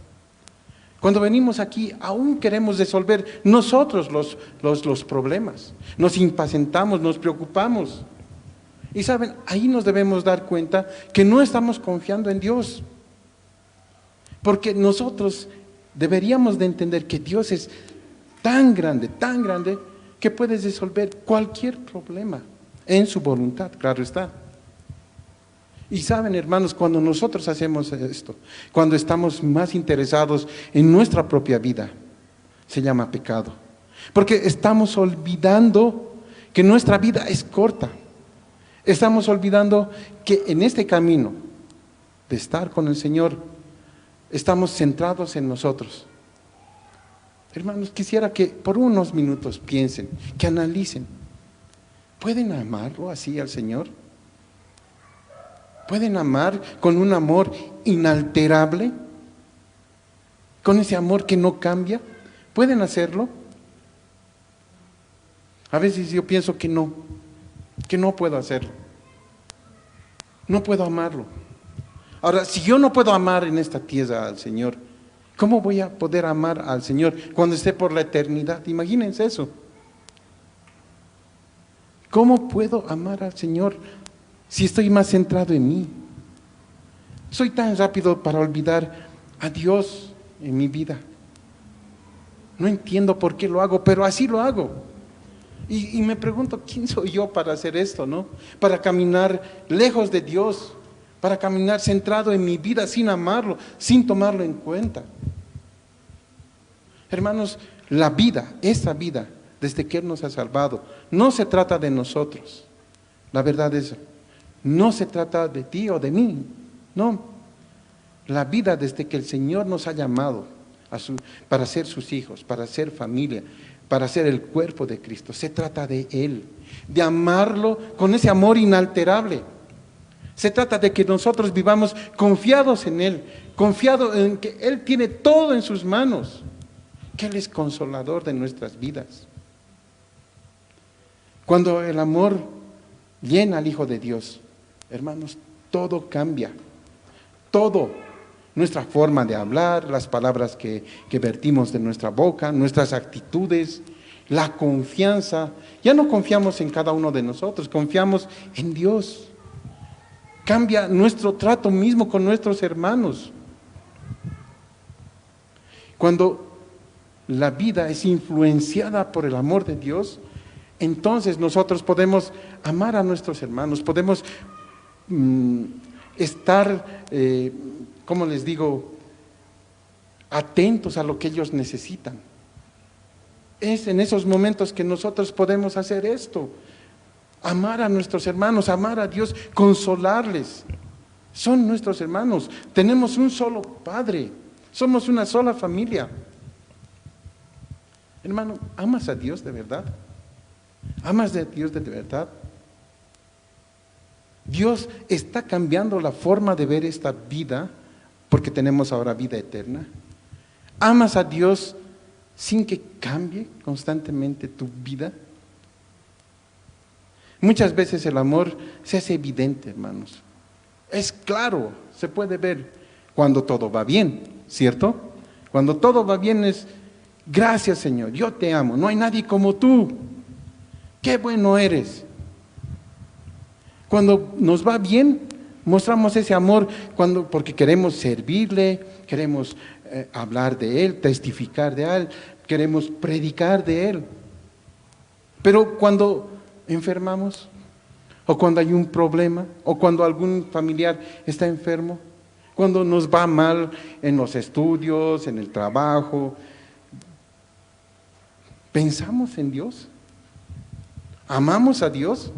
Cuando venimos aquí, aún queremos resolver nosotros los problemas. Nos impacientamos, nos preocupamos. Y saben, ahí nos debemos dar cuenta que no estamos confiando en Dios. Porque nosotros deberíamos de entender que Dios es tan grande, que puede resolver cualquier problema en su voluntad, claro está. Y saben, hermanos, cuando nosotros hacemos esto, cuando estamos más interesados en nuestra propia vida, se llama pecado. Porque estamos olvidando que nuestra vida es corta. Estamos olvidando que en este camino de estar con el Señor, estamos centrados en nosotros. Hermanos, quisiera que por unos minutos piensen, que analicen. ¿Pueden amarlo así al Señor? ¿Pueden amar con un amor inalterable? ¿Con ese amor que no cambia? ¿Pueden hacerlo? A veces yo pienso que no puedo hacerlo. No puedo amarlo. Ahora, si yo no puedo amar en esta tierra al Señor, ¿cómo voy a poder amar al Señor cuando esté por la eternidad? Imagínense eso. ¿Cómo puedo amar al Señor si estoy más centrado en mí? Soy tan rápido para olvidar a Dios en mi vida. No entiendo por qué lo hago, pero así lo hago. Y me pregunto, ¿quién soy yo para hacer esto, no? Para caminar lejos de Dios, para caminar centrado en mi vida sin amarlo, sin tomarlo en cuenta. Hermanos, la vida, esta vida, desde que Él nos ha salvado, no se trata de nosotros. La verdad es, no se trata de ti o de mí, no. La vida desde que el Señor nos ha llamado para ser sus hijos, para ser familia, para ser el cuerpo de Cristo, se trata de Él, de amarlo con ese amor inalterable. Se trata de que nosotros vivamos confiados en Él, confiados en que Él tiene todo en sus manos, que Él es consolador de nuestras vidas. Cuando el amor llena al Hijo de Dios, hermanos, todo cambia, todo. nuestra forma de hablar, las palabras que vertimos de nuestra boca, nuestras actitudes, la confianza. Ya no confiamos en cada uno de nosotros, confiamos en Dios. Cambia nuestro trato mismo con nuestros hermanos. Cuando la vida es influenciada por el amor de Dios, entonces nosotros podemos amar a nuestros hermanos, podemos estar, ¿cómo les digo?, atentos a lo que ellos necesitan. Es en esos momentos que nosotros podemos hacer esto, amar a nuestros hermanos, amar a Dios, consolarles. Son nuestros hermanos, tenemos un solo Padre, somos una sola familia. Hermano, ¿amas a Dios de verdad? ¿Amas a Dios de verdad? Dios está cambiando la forma de ver esta vida porque tenemos ahora vida eterna. ¿Amas a Dios sin que cambie constantemente tu vida? Muchas veces el amor se hace evidente, hermanos. Es claro, se puede ver cuando todo va bien, ¿cierto? Cuando todo va bien es, gracias Señor, yo te amo, no hay nadie como tú, qué bueno eres. Cuando nos va bien, mostramos ese amor porque queremos servirle, queremos hablar de Él, testificar de Él, queremos predicar de Él. Pero cuando enfermamos, o cuando hay un problema, o cuando algún familiar está enfermo, cuando nos va mal en los estudios, en el trabajo, ¿pensamos en Dios? ¿Amamos a Dios?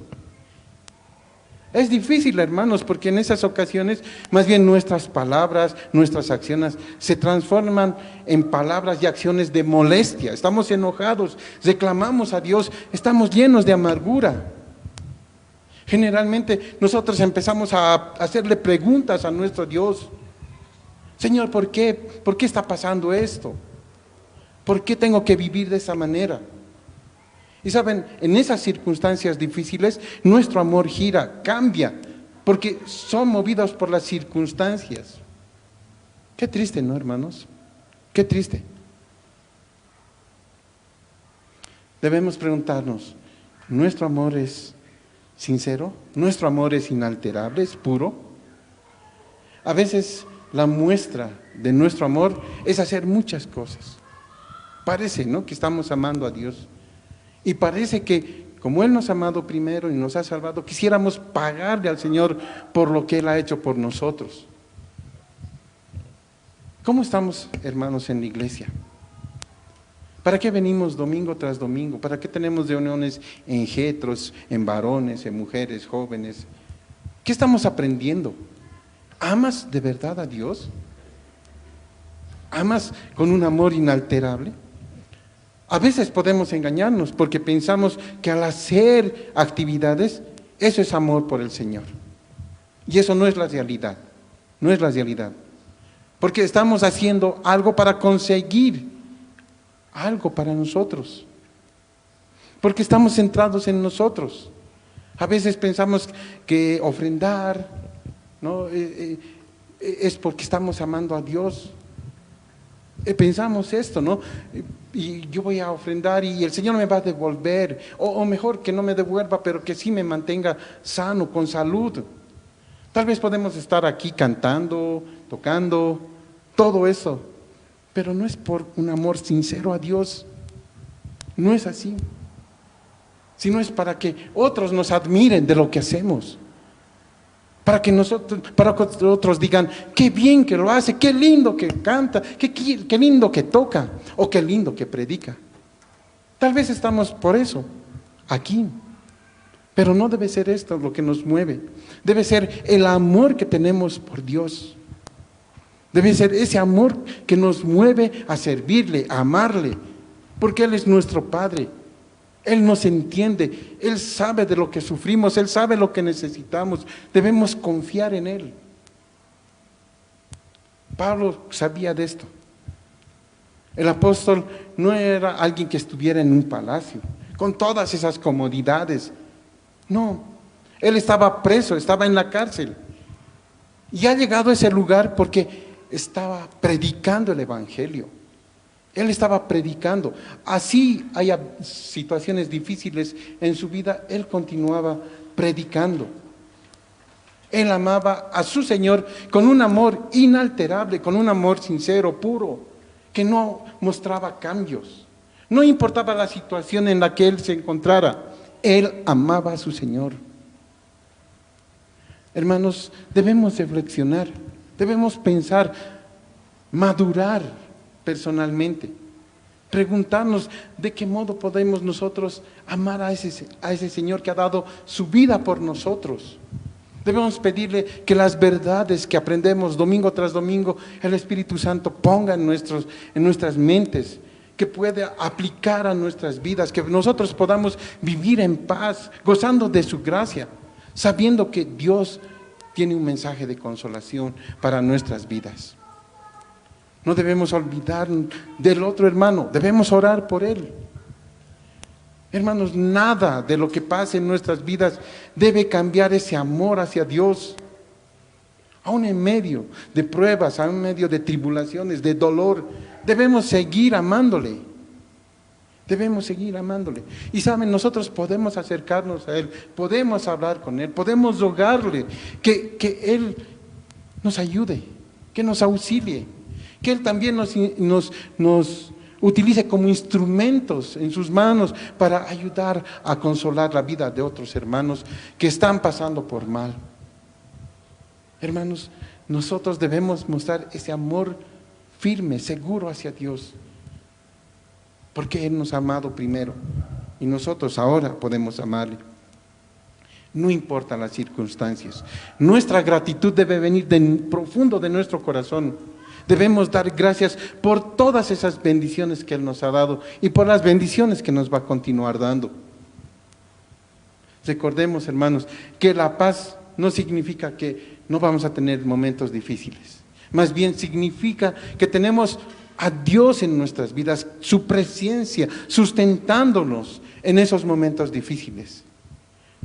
Es difícil, hermanos, porque en esas ocasiones, más bien nuestras palabras, nuestras acciones se transforman en palabras y acciones de molestia. Estamos enojados, reclamamos a Dios, estamos llenos de amargura. Generalmente nosotros empezamos a hacerle preguntas a nuestro Dios. Señor, ¿por qué? ¿Por qué está pasando esto? ¿Por qué tengo que vivir de esa manera? Y saben, en esas circunstancias difíciles, nuestro amor gira, cambia, porque son movidos por las circunstancias. Qué triste, ¿no, hermanos? Qué triste. Debemos preguntarnos, ¿nuestro amor es sincero? ¿Nuestro amor es inalterable, es puro? A veces la muestra de nuestro amor es hacer muchas cosas. Parece, ¿no?, que estamos amando a Dios. Y parece que, como Él nos ha amado primero y nos ha salvado, quisiéramos pagarle al Señor por lo que Él ha hecho por nosotros. ¿Cómo estamos, hermanos, en la iglesia? ¿Para qué venimos domingo tras domingo? ¿Para qué tenemos reuniones en getros, en varones, en mujeres, jóvenes? ¿Qué estamos aprendiendo? ¿Amas de verdad a Dios? ¿Amas con un amor inalterable? A veces podemos engañarnos porque pensamos que al hacer actividades, eso es amor por el Señor. Y eso no es la realidad, no es la realidad. Porque estamos haciendo algo para conseguir algo para nosotros. Porque estamos centrados en nosotros. A veces pensamos que ofrendar, ¿no?, es porque estamos amando a Dios. Pensamos esto, ¿no? Y yo voy a ofrendar y el Señor me va a devolver, o mejor que no me devuelva, pero que sí me mantenga sano, con salud. Tal vez podemos estar aquí cantando, tocando, todo eso, pero no es por un amor sincero a Dios, no es así, sino es para que otros nos admiren de lo que hacemos. Para que otros digan, qué bien que lo hace, qué lindo que canta, qué lindo que toca, o qué lindo que predica. Tal vez estamos por eso aquí, pero no debe ser esto lo que nos mueve. Debe ser el amor que tenemos por Dios. Debe ser ese amor que nos mueve a servirle, a amarle, porque Él es nuestro Padre. Él nos entiende, Él sabe de lo que sufrimos, Él sabe lo que necesitamos, debemos confiar en Él. Pablo sabía de esto. El apóstol no era alguien que estuviera en un palacio, con todas esas comodidades. No, él estaba preso, estaba en la cárcel. Y ha llegado a ese lugar porque estaba predicando el Evangelio. Él estaba predicando. Así haya situaciones difíciles en su vida, él continuaba predicando. Él amaba a su Señor con un amor inalterable, con un amor sincero, puro, que no mostraba cambios. No importaba la situación en la que él se encontrara, él amaba a su Señor. Hermanos, debemos reflexionar, debemos pensar, madurar personalmente, preguntarnos de qué modo podemos nosotros amar a ese Señor que ha dado su vida por nosotros. Debemos pedirle que las verdades que aprendemos domingo tras domingo, el Espíritu Santo ponga en nuestras mentes, que pueda aplicar a nuestras vidas, que nosotros podamos vivir en paz, gozando de su gracia, sabiendo que Dios tiene un mensaje de consolación para nuestras vidas. No debemos olvidar del otro hermano, debemos orar por él. Hermanos, nada de lo que pase en nuestras vidas debe cambiar ese amor hacia Dios. Aún en medio de pruebas, aún en medio de tribulaciones, de dolor, debemos seguir amándole. Debemos seguir amándole. Y saben, nosotros podemos acercarnos a Él, podemos hablar con Él, podemos rogarle que Él nos ayude, que nos auxilie, que Él también nos utilice como instrumentos en sus manos para ayudar a consolar la vida de otros hermanos que están pasando por mal. Hermanos, nosotros debemos mostrar ese amor firme, seguro hacia Dios, porque Él nos ha amado primero y nosotros ahora podemos amarle. No importa las circunstancias, nuestra gratitud debe venir profundo de nuestro corazón. Debemos dar gracias por todas esas bendiciones que Él nos ha dado y por las bendiciones que nos va a continuar dando. Recordemos, hermanos, que la paz no significa que no vamos a tener momentos difíciles. Más bien significa que tenemos a Dios en nuestras vidas, su presencia sustentándonos en esos momentos difíciles.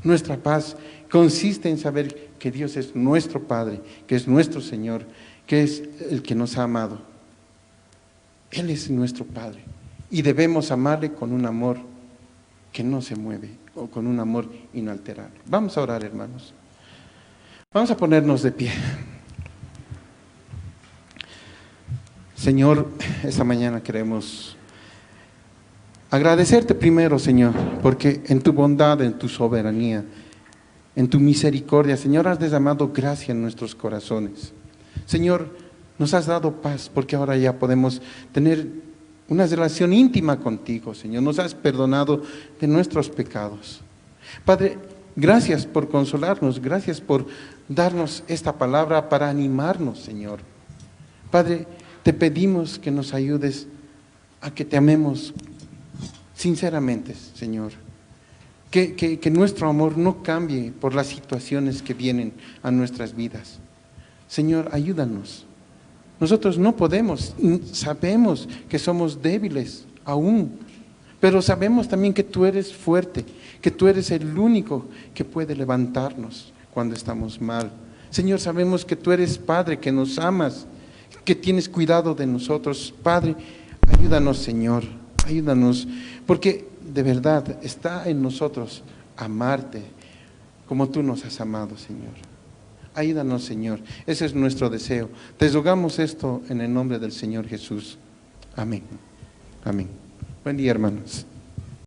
Nuestra paz consiste en saber que Dios es nuestro Padre, que es nuestro Señor, que es el que nos ha amado. Él es nuestro Padre y debemos amarle con un amor que no se mueve o con un amor inalterable. Vamos a orar, hermanos. Vamos a ponernos de pie. Señor, esta mañana queremos agradecerte primero, Señor, porque en tu bondad, en tu soberanía, en tu misericordia, Señor, has derramado gracia en nuestros corazones. Señor, nos has dado paz porque ahora ya podemos tener una relación íntima contigo, Señor. Nos has perdonado de nuestros pecados. Padre, gracias por consolarnos, gracias por darnos esta palabra para animarnos, Señor. Padre, te pedimos que nos ayudes a que te amemos sinceramente, Señor. Que nuestro amor no cambie por las situaciones que vienen a nuestras vidas. Señor, ayúdanos. Nosotros no podemos, sabemos que somos débiles aún, pero sabemos también que tú eres fuerte, que tú eres el único que puede levantarnos cuando estamos mal. Señor, sabemos que tú eres Padre, que nos amas, que tienes cuidado de nosotros. Padre, ayúdanos, Señor, ayúdanos, porque de verdad está en nosotros amarte como tú nos has amado, Señor. Ayúdanos, Señor, ese es nuestro deseo. Te rogamos esto en el nombre del Señor Jesús. Amén. Amén. Buen día, hermanos.